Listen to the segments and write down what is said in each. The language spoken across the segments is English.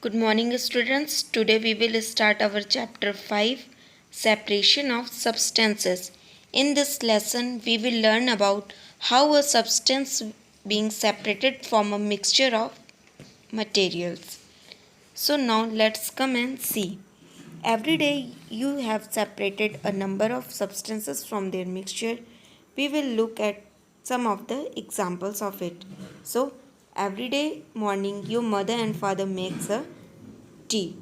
Good morning, students. Today we will start our chapter 5, Separation of Substances. In this lesson, we will learn about how a substance being separated from a mixture of materials. So now let's come and see. Every day you have separated a number of substances from their mixture. We will look at some of the examples of it. So every day morning your mother and father makes a tea.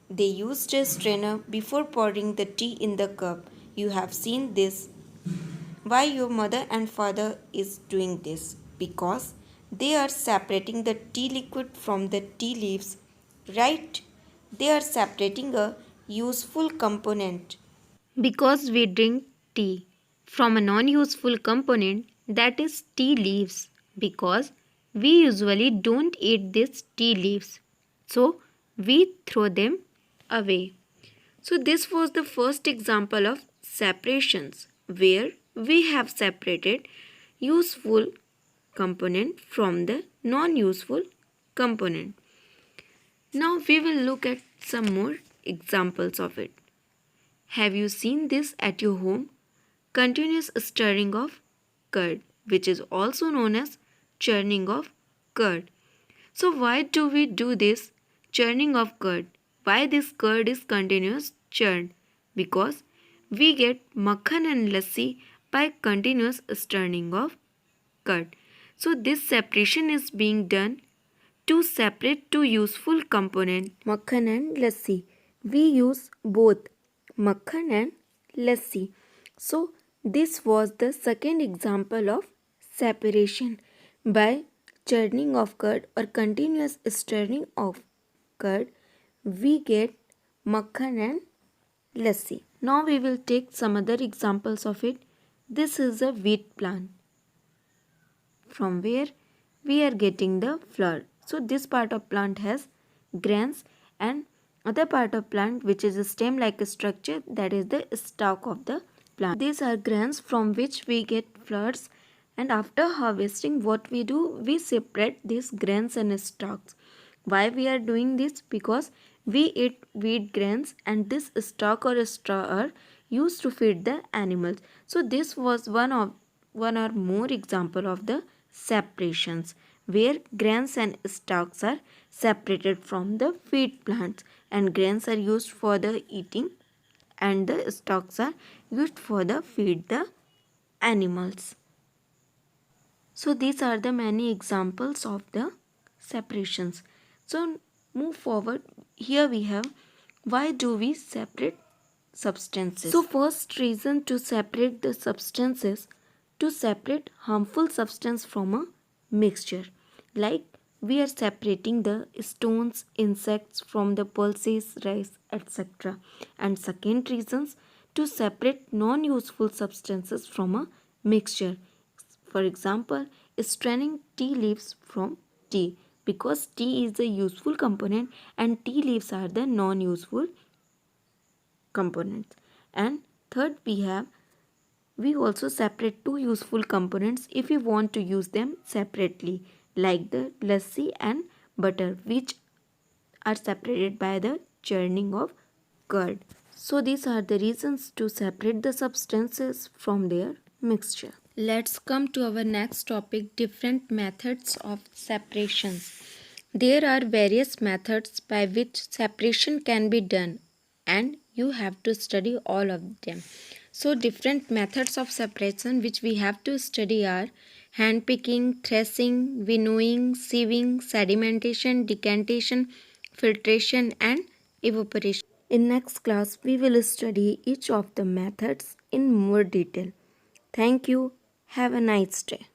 They used a strainer before pouring the tea in the cup. You have seen this. Why your mother and father is doing this? Because they are separating the tea liquid from the tea leaves, right? They are separating a useful component. Because we drink tea from a non useful component, that is tea leaves, because we usually don't eat these tea leaves, so we throw them away. So, this was the first example of separations where we have separated useful component from the non useful component. Now, we will look at some more examples of it. Have you seen this at your home? Continuous stirring of curd, which is also known as churning of curd. So why do we do this churning of curd? Why this curd is continuous churned? Because we get makhan and lassi by continuous stirring of curd. So this separation is being done to separate two useful components, makhan and lassi. We use both makhan and lassi. So this was the second example of separation by churning of curd or continuous stirring of curd. We get makhan and lassi. Now we will take some other examples of it. This is a wheat plant from where we are getting the flour. So this part of plant has grains, and other part of plant which is a stem like a structure, that is the stalk of the plant. These are grains from which we get flours, and after harvesting what we do, we separate these grains and stalks. Why we are doing this? Because we eat wheat grains and this stalk or straw are used to feed the animals. So this was one or more example of the separations where grains and stalks are separated from the feed plants, and grains are used for the eating and the stalks are used for the feed the animals. So these are the many examples of the separations. So move forward. Here we have, why do we separate substances? So first reason to separate the substances, to separate harmful substance from a mixture. Like we are separating the stones, insects from the pulses, rice, etc. And second reasons, to separate non-useful substances from a mixture. For example, straining tea leaves from tea, because tea is a useful component and tea leaves are the non-useful components. And third, we also separate two useful components if we want to use them separately, like the lassi and butter, which are separated by the churning of curd. So these are the reasons to separate the substances from their mixture. Let's come to our next topic, different methods of separation. There are various methods by which separation can be done, and you have to study all of them. So different methods of separation which we have to study are hand picking, threshing, winnowing, sieving, sedimentation, decantation, filtration and evaporation. In next class we will study each of the methods in more detail. Thank you. Have a nice day.